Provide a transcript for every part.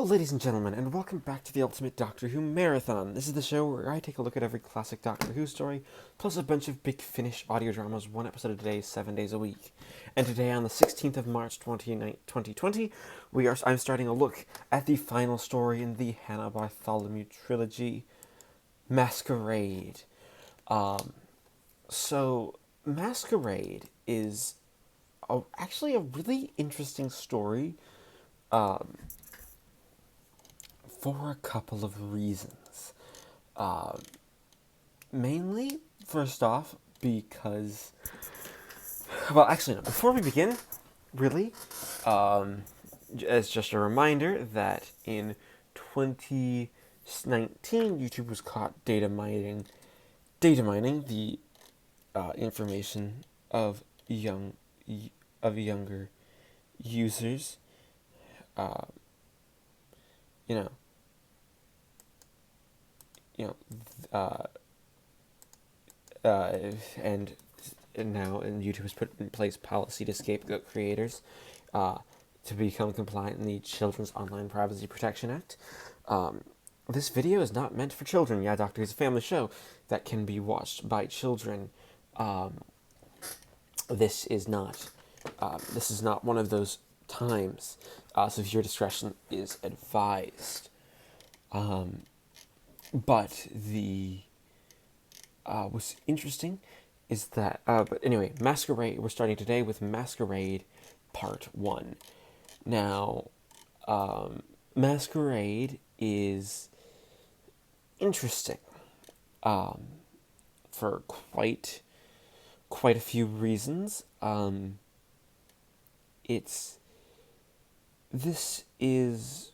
Hello, ladies and gentlemen, and welcome back to the Ultimate Doctor Who Marathon. This is the show where I take a look at every classic Doctor Who story, plus a bunch of big finish audio dramas, one episode a day, 7 days a week. And today, on the 16th of March, 2020, I'm starting a look at the final story in the Hannah Bartholomew trilogy, Masquerade. So, Masquerade is actually a really interesting story, for a couple of reasons. Mainly, first off, because... Well, actually, no. Before we begin, really, as just a reminder that in 2019, YouTube was caught data mining the information of younger users. You know, and YouTube has put in place policy to scapegoat creators to become compliant in the Children's Online Privacy Protection Act. This video is not meant for children. Yeah, Doctor Who's a family show that can be watched by children. This is not one of those times. So viewer discretion is advised. But what's interesting is that, but anyway, Masquerade, we're starting today with Masquerade Part 1. Now, Masquerade is interesting, for quite a few reasons. This is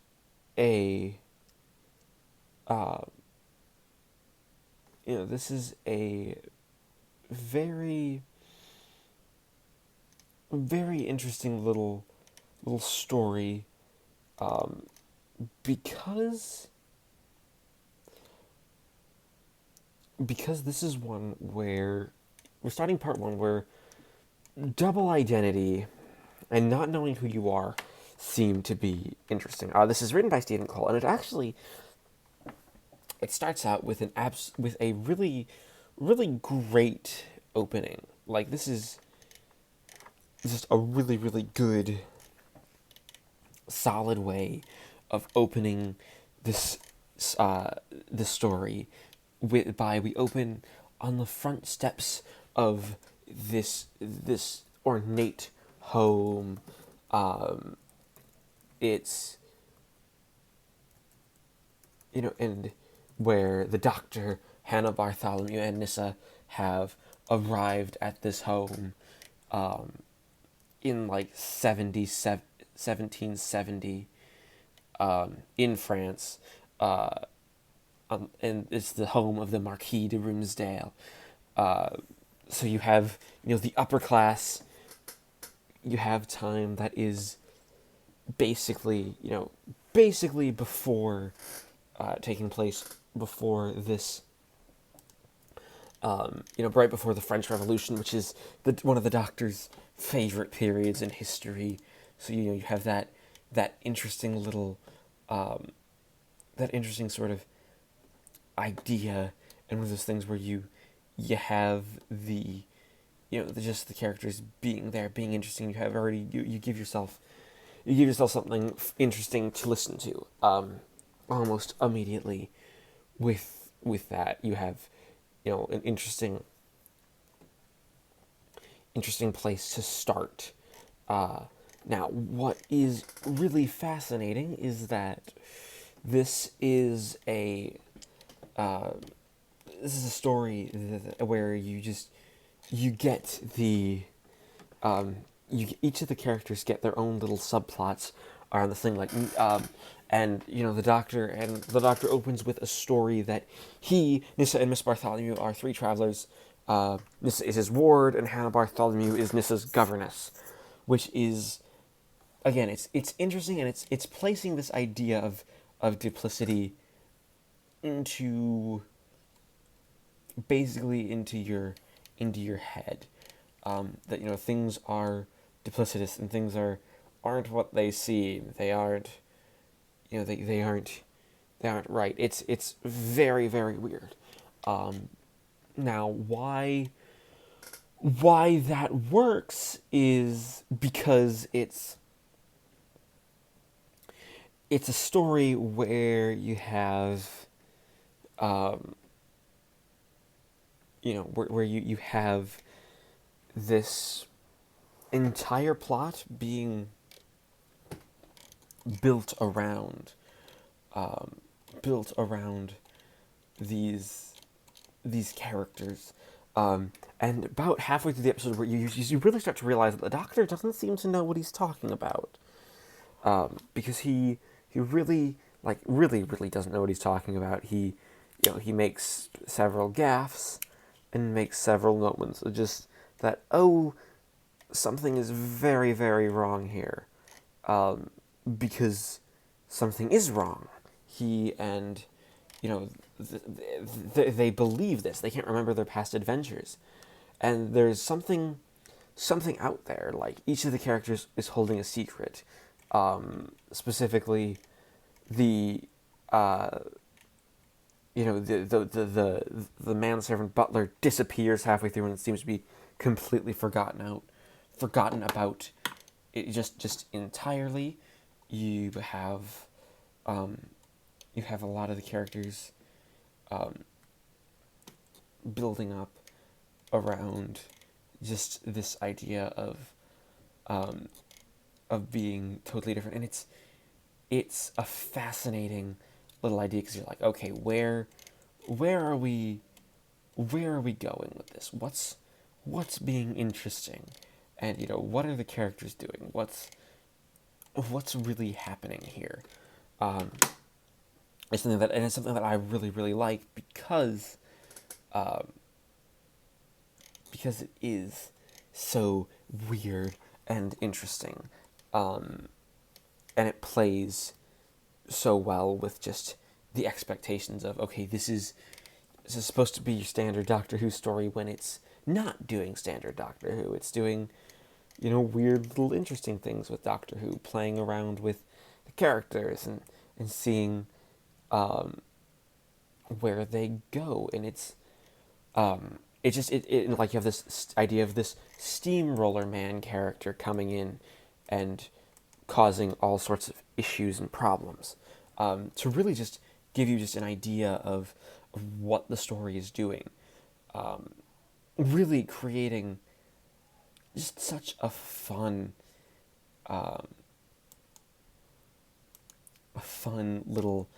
a very, very interesting little story, because this is one where we're starting part 1 where double identity and not knowing who you are seem to be interesting. This is written by Stephen Cole, and it starts out with a really, really great opening. Like, this is just a really, really good, solid way of opening this story. We open on the front steps of this ornate home. It's and where the Doctor, Hannah Bartholomew, and Nyssa have arrived at this home in like 1770 in France, and it's the home of the Marquis de Rimdelle. So you have the upper class. You have time that is basically before taking place before this, right before the French Revolution, which is one of the Doctor's favorite periods in history. So you have that interesting little, that interesting sort of idea, and one of those things where you have the just the characters being there, being interesting. You give yourself something interesting to listen to, almost immediately. With that, you have an interesting place to start. Now, what is really fascinating is that this is a story where each of the characters get their own little subplots around the thing, like, and the Doctor opens with a story that Nyssa, and Miss Bartholomew are 3 travelers. Nyssa is his ward, and Hannah Bartholomew is Nyssa's governess, which is, again, it's interesting, and it's placing this idea of duplicity into your head, that things are duplicitous and things aren't what they seem. They aren't they aren't right. It's very, very weird. Now, why that works is because it's a story where you have where you have this entire plot being built around built around these characters, and about halfway through the episode, where you really start to realize that the Doctor doesn't seem to know what he's talking about, because he really, really doesn't know what he's talking about. He makes several gaffes and makes several moments of just that, oh, something is very, very wrong here, because something is wrong. He and they believe this. They can't remember their past adventures, and there's something out there. Like, each of the characters is holding a secret. Specifically, the the manservant butler disappears halfway through, and it seems to be completely forgotten about. It just entirely. You have a lot of the characters building up around just this idea of being totally different, and it's a fascinating little idea, because you're like, okay, where are we going with this? What's being interesting, and what are the characters doing? What's really happening here? It's something that I really, really like, because it is so weird and interesting, and it plays so well with just the expectations of, okay, this is supposed to be your standard Doctor Who story, when it's not doing standard Doctor Who. It's doing weird little interesting things with Doctor Who, playing around with the characters and seeing where they go. And it's like, you have this idea of this Steamroller Man character coming in and causing all sorts of issues and problems, to really just give you just an idea of what the story is doing, really creating just such a fun little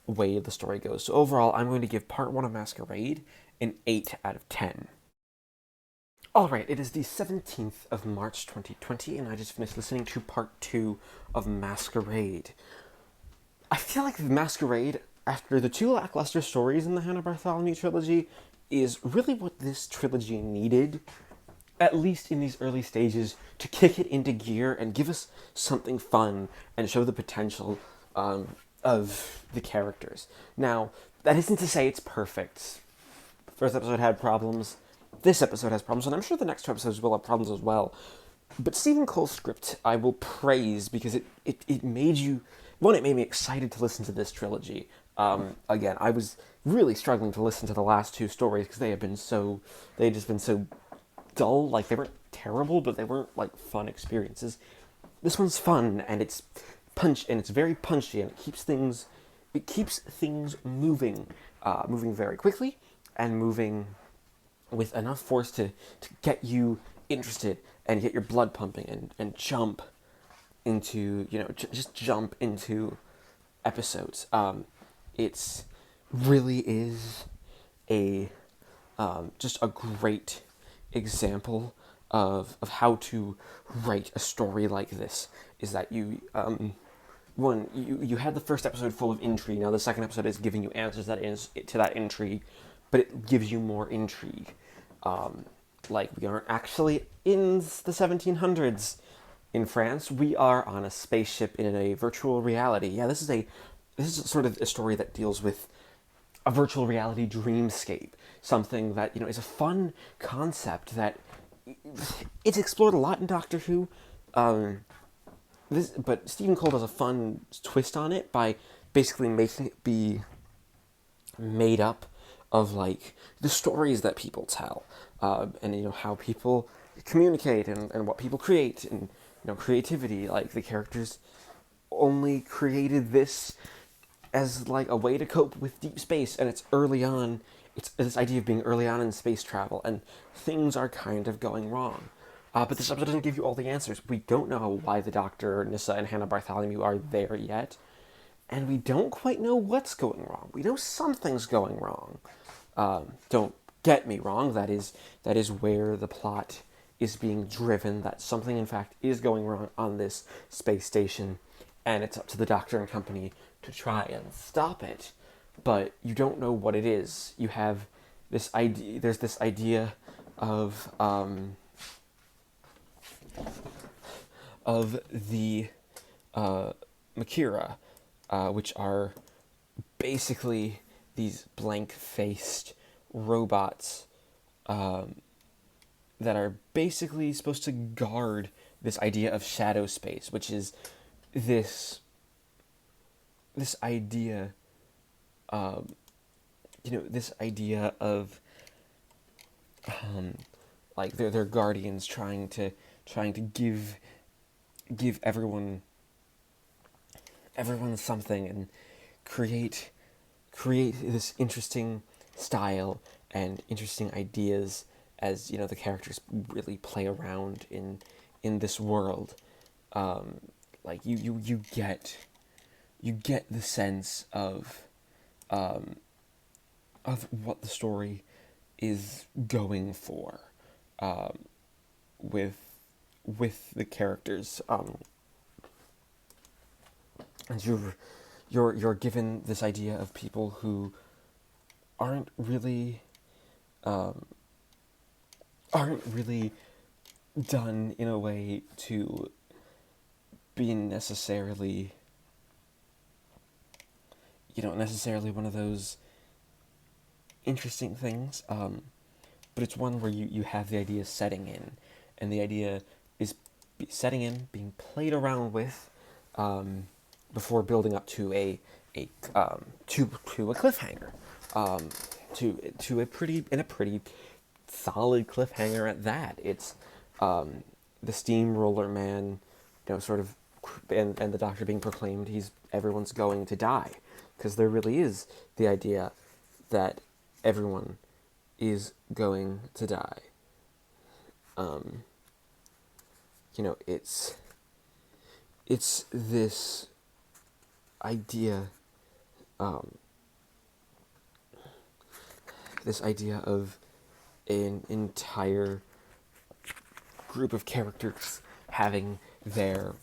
way the story goes. So overall, I'm going to give part 1 of Masquerade an 8 out of 10. Alright, it is the 17th of March 2020, and I just finished listening to part 2 of Masquerade. I feel like Masquerade, after the 2 lackluster stories in the Hannah Bartholomew trilogy, is really what this trilogy needed, at least in these early stages, to kick it into gear and give us something fun and show the potential of the characters. Now, that isn't to say it's perfect. First episode had problems. This episode has problems, and I'm sure the next 2 episodes will have problems as well. But Stephen Cole's script I will praise, because it made you... One, it made me excited to listen to this trilogy. Again, I was really struggling to listen to the last 2 stories, because they had just been so dull. Like, they weren't terrible, but they weren't, like, fun experiences. This one's fun, and it's very punchy, and it keeps things moving very quickly, and moving with enough force to get you interested and get your blood pumping and jump into, just jump into episodes. It's really is just a great example of how to write a story like this. Is that you had the first episode full of intrigue. Now the second episode is giving you answers to that intrigue, but it gives you more intrigue. Like, we aren't actually in the 1700s in France. We are on a spaceship in a virtual reality. Yeah, this is sort of a story that deals with a virtual reality dreamscape. Something that, is a fun concept that it's explored a lot in Doctor Who. but Stephen Cole does a fun twist on it by basically making it be made up of like the stories that people tell, and how people communicate and what people create, and creativity. Like the characters only created this as like a way to cope with deep space, and it's early on. It's this idea of being early on in space travel, and things are kind of going wrong. But this episode doesn't give you all the answers. We don't know why the Doctor, Nyssa, and Hannah Bartholomew are there yet, and we don't quite know what's going wrong. We know something's going wrong. Don't get me wrong. That is where the plot is being driven. That something, in fact, is going wrong on this space station, and it's up to the Doctor and company to try and stop it. But you don't know what it is. You have this idea. There's this idea of the Makira, which are basically these blank-faced robots that are basically supposed to guard this idea of shadow space, which is this idea, this idea of like they're guardians trying to give everyone something, and create this interesting style and interesting ideas as the characters really play around in this world. Like you get the sense of what the story is going for with the characters, and you're given this idea of people who aren't really done in a way to be necessarily one of those interesting things, but it's one where you have the idea setting in, and the idea is setting in, being played around with, before building up to a cliffhanger, to a pretty solid cliffhanger at that. It's the Steamroller Man, sort of, and the Doctor being proclaimed everyone's going to die, because there really is the idea that everyone is going to die. It's this idea, of an entire group of characters having their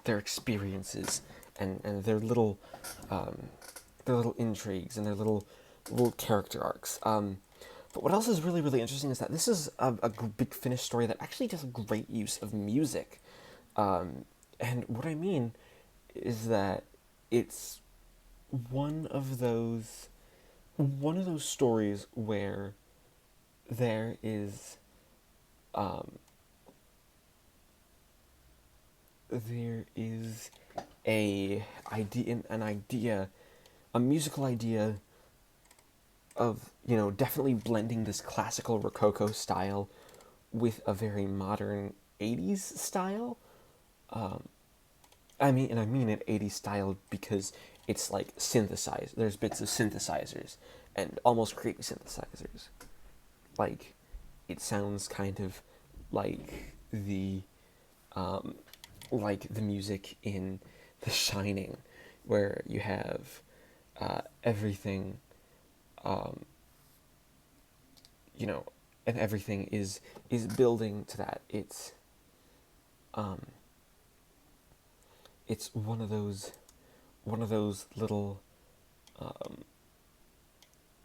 experiences and their little intrigues and their little character arcs. But what else is really, really interesting is that this is a Big Finish story that actually does a great use of music. And what I mean is that it's one of those stories where there is a musical idea of definitely blending this classical Rococo style with a very modern 80s style. I mean an 80s style because it's like synthesized. There's bits of synthesizers and almost creepy synthesizers. Like, it sounds kind of like the music in The Shining, where you have everything, and everything is building to that. It's one of those little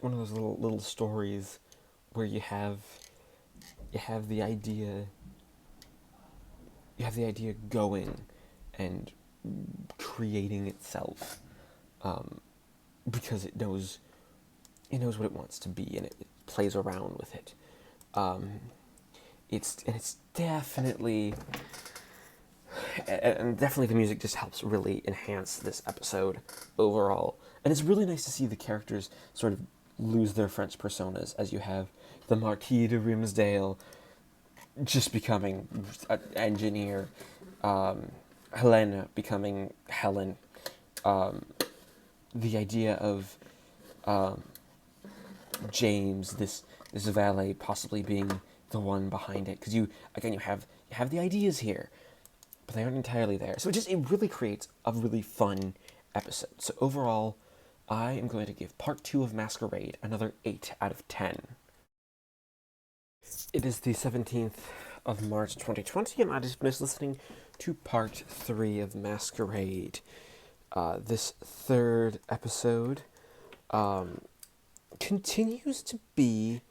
little stories where you have the idea going and creating itself, because it knows what it wants to be, and it plays around with it. It's definitely and definitely the music just helps really enhance this episode overall. And it's really nice to see the characters sort of lose their French personas, as you have the Marquis de Rimdelle just becoming an engineer, Helena becoming Helen, the idea of James, this valet, possibly being the one behind it, because you have the ideas here, but they aren't entirely there. So it really creates a really fun episode. So overall, I am going to give part 2 of Masquerade another 8 out of 10. It is the 17th of March 2020, and I just finished listening to part 3 of Masquerade. This third episode continues to be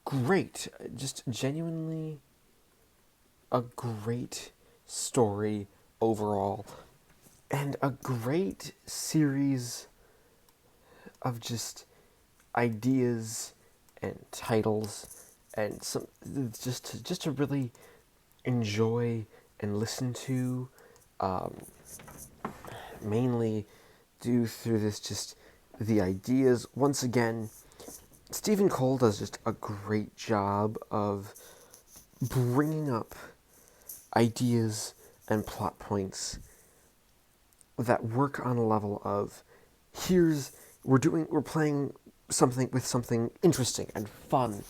great, just genuinely a great story overall, and a great series of just ideas and titles, and some just to really enjoy and listen to, mainly due through this just the ideas. Once again, Stephen Cole does just a great job of bringing up ideas and plot points that work on a level of we're playing something with something interesting and fun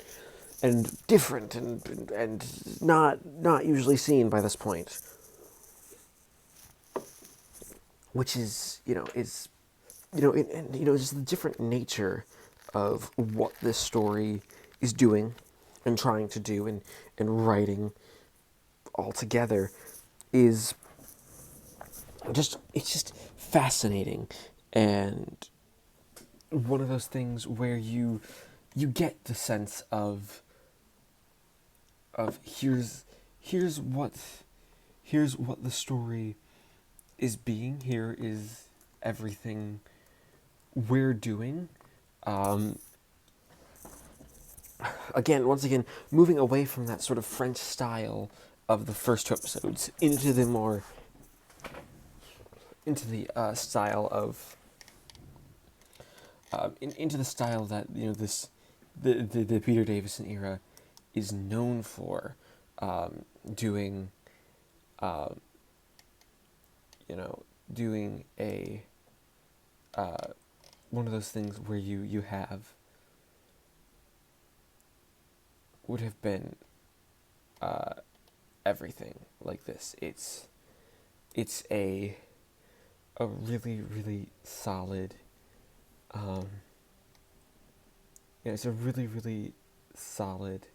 and different and not usually seen by this point, which is just the different nature of what this story is doing and trying to do and writing all together is just fascinating, and one of those things where you get the sense of here's what the story is being. Here is everything we're doing. Once again, moving away from that sort of French style of the first 2 episodes into the style of into the style that the Peter Davison era is known for, doing a one of those things where you would have been everything like this. It's a really, really solid, it's a really, really solid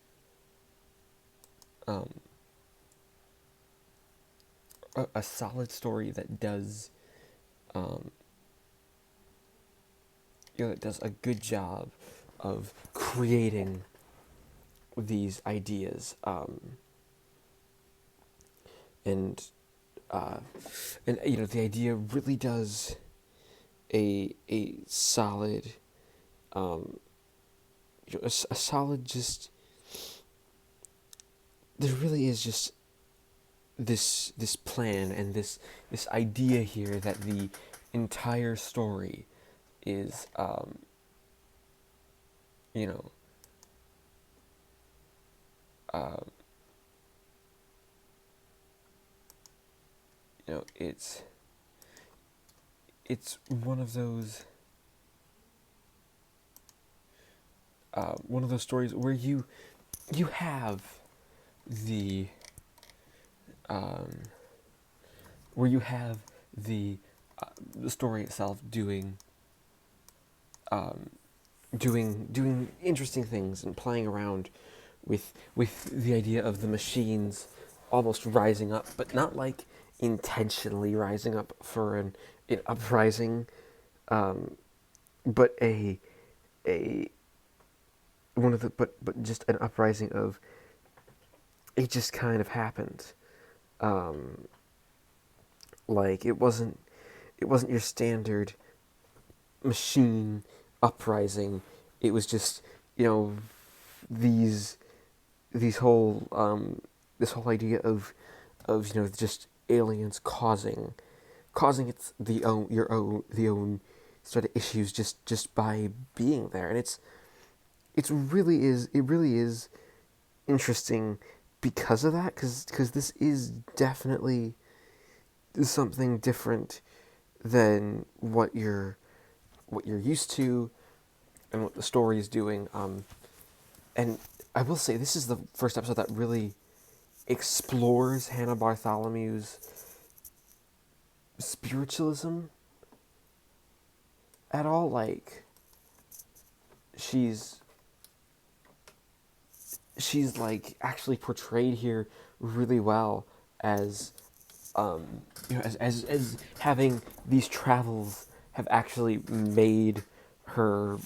a solid story that does it does a good job of creating these ideas, and the idea really does a solid, a solid, just there really is just this plan and this idea here that the entire story is it's one of those stories where you have the the story itself doing interesting things and playing around with the idea of the machines almost rising up, but not like intentionally rising up for an uprising, but but just an uprising of it just kind of happened. Like it wasn't your standard machine uprising. It was just these whole this whole idea of of just aliens causing the own sort of issues just by being there, and it really is interesting because of that, because this is definitely something different than what you're used to and what the story is doing. And I will say this is the first episode that really explores Hannah Bartholomew's spiritualism at all. Like, she's like actually portrayed here really well as as having these travels have actually made her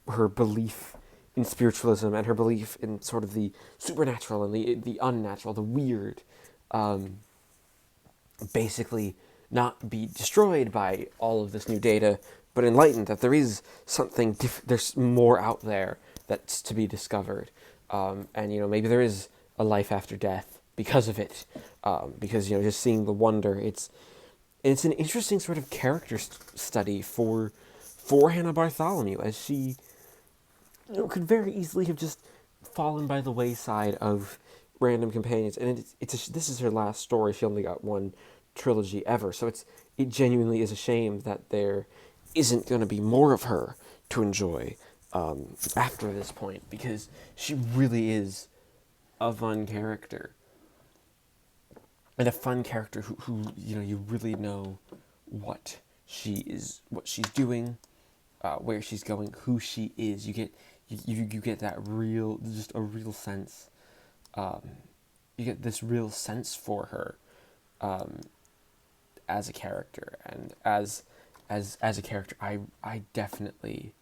her belief in spiritualism and her belief in sort of the supernatural and the unnatural, the weird, basically not be destroyed by all of this new data, but enlightened that there is something there's more out there that's to be discovered, and maybe there is a life after death because of it, because just seeing the wonder, it's an interesting sort of character study for Hannah Bartholomew, as she could very easily have just fallen by the wayside of random companions, and this is her last story. She only got one trilogy ever, so it genuinely is a shame that there isn't going to be more of her to enjoy after this point, because she really is a fun character, and a fun character who you really know what she's doing, where she's going, who she is. You get that real, just a real sense. You get this real sense for her, as a character, and as a character, I definitely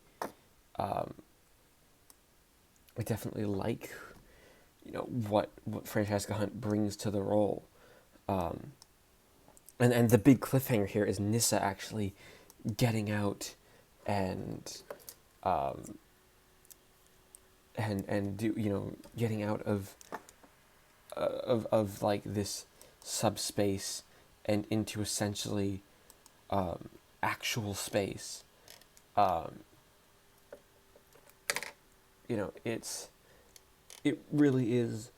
like what Francesca Hunt brings to the role, and the big cliffhanger here is Nyssa actually getting out and getting out of like this subspace and into essentially actual space. It really is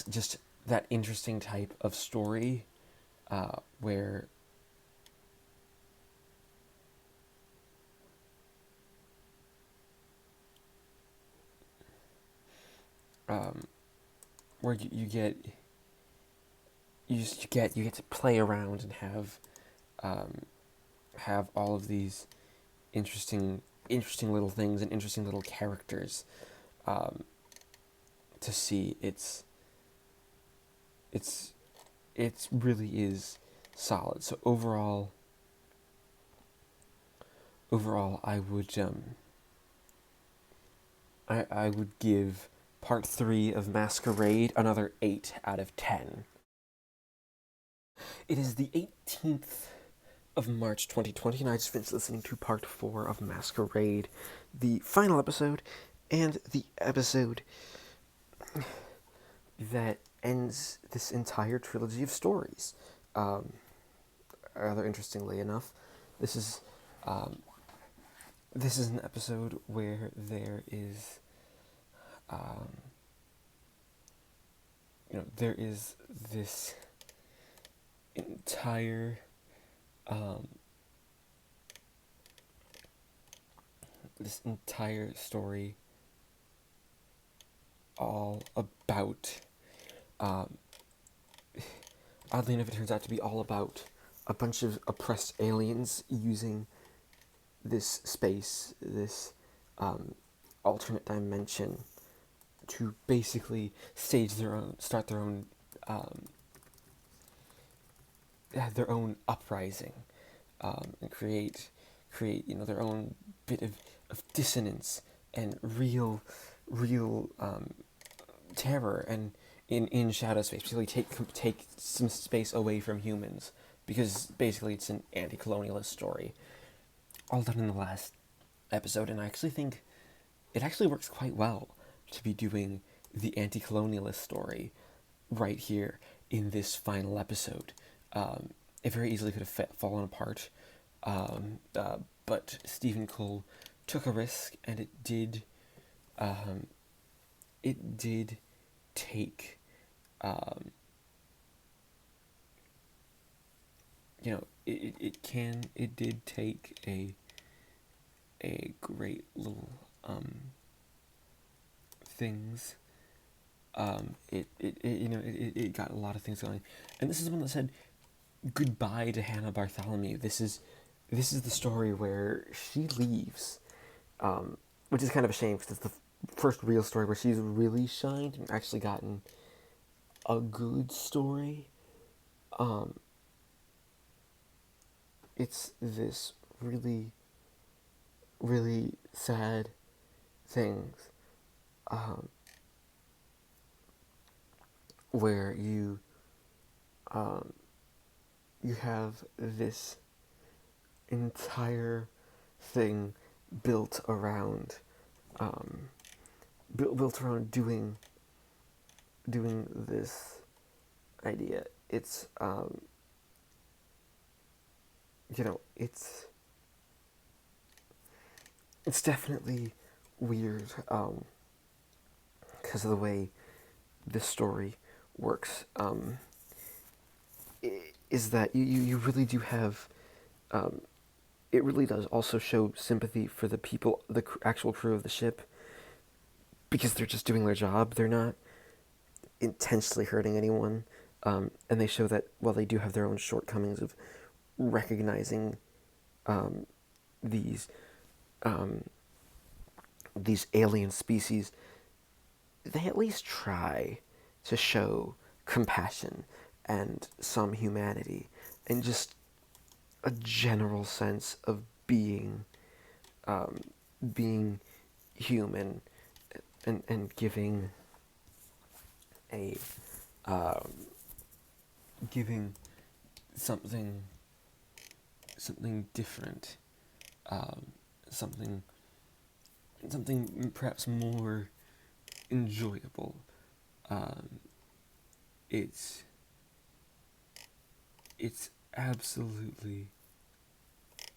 just that interesting type of story, where you get to play around and have all of these interesting little things and interesting little characters to see. It's really is solid. So overall I would give Part 3 of Masquerade another 8 out of 10. It is the 18th of March 2020, and I just finished listening to Part 4 of Masquerade, the final episode, and the episode that ends this entire trilogy of stories. Rather interestingly enough, this is an episode where there is there is this entire story all about, oddly enough, it turns out to be all about a bunch of oppressed aliens using this space, this alternate dimension, to basically start their own uprising, and create their own bit of dissonance and real terror, and in shadow space, basically take some space away from humans, because basically it's an anti-colonialist story, all done in the last episode. And I actually think it actually works quite well to be doing the anti-colonialist story right here in this final episode. It very easily could have fallen apart, but Stephen Cole took a risk, and it did. It did take. It did take a great little things. It got a lot of things going, and this is the one that said goodbye to Hannah Bartholomew. This is the story where she leaves, which is kind of a shame because it's the first real story where she's really shined and actually gotten a good story. It's this really, really sad things, where you have this entire thing built around doing this idea. It's it's definitely weird, because of the way this story works. Is that you really do have, it really does also show sympathy for the people, the actual crew of the ship, because they're just doing their job. They're not intentionally hurting anyone, and they show that while they do have their own shortcomings of recognizing these alien species, they at least try to show compassion and some humanity and just a general sense of being human, and giving a giving something different, something perhaps more enjoyable. It's absolutely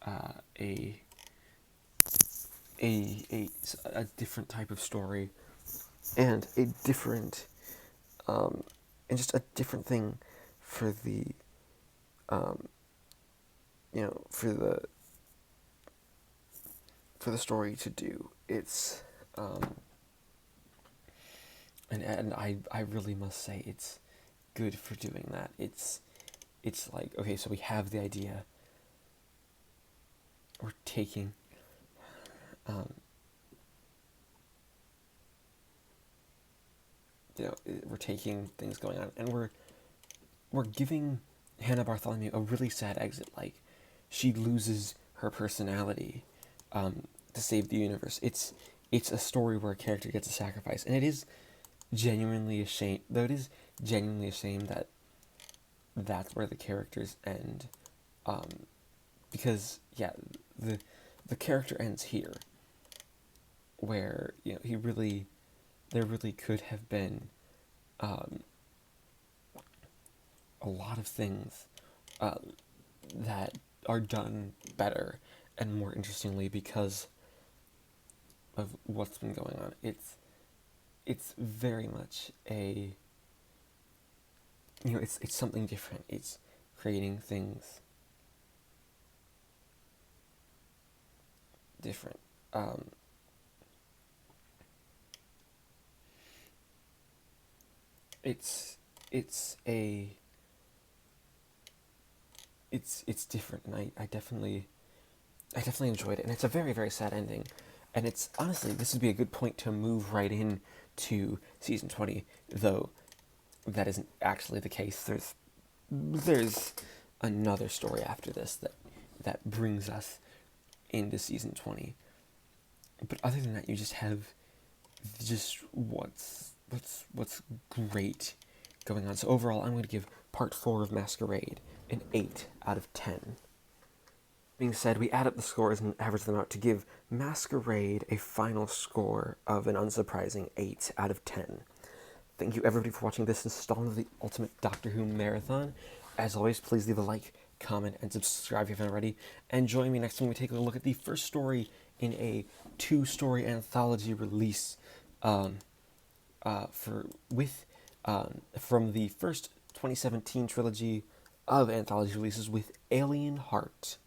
a different type of story, and a different and just a different thing for the for the story to do. It's and I really must say it's good for doing that. It's like, okay, so we have the idea, we're taking we're taking things going on, and we're giving Hannah Bartholomew a really sad exit. Like, she loses her personality to save the universe. It's a story where a character gets a sacrifice, and it is genuinely a shame. Though it is genuinely a shame that that's where the characters end, because the character ends here, where there really could have been a lot of things that are done better and more interestingly because of what's been going on. It's very much it's something different. It's creating things different. It's different, and I definitely enjoyed it, and it's a very, very sad ending, and it's honestly, this would be a good point to move right in to season 20, though that isn't actually the case. There's another story after this that brings us into season 20, but other than that, you just have just what's great going on. So overall, I'm going to give part 4 of Masquerade an 8 out of 10. Being said, we add up the scores and average them out to give Masquerade a final score of an unsurprising 8 out of 10. Thank you everybody for watching this installment of the Ultimate Doctor Who Marathon. As always, please leave a like, comment, and subscribe if you haven't already. And join me next time we take a look at the first story in a 2-story anthology release from the first 2017 trilogy of anthology releases with Alien Heart.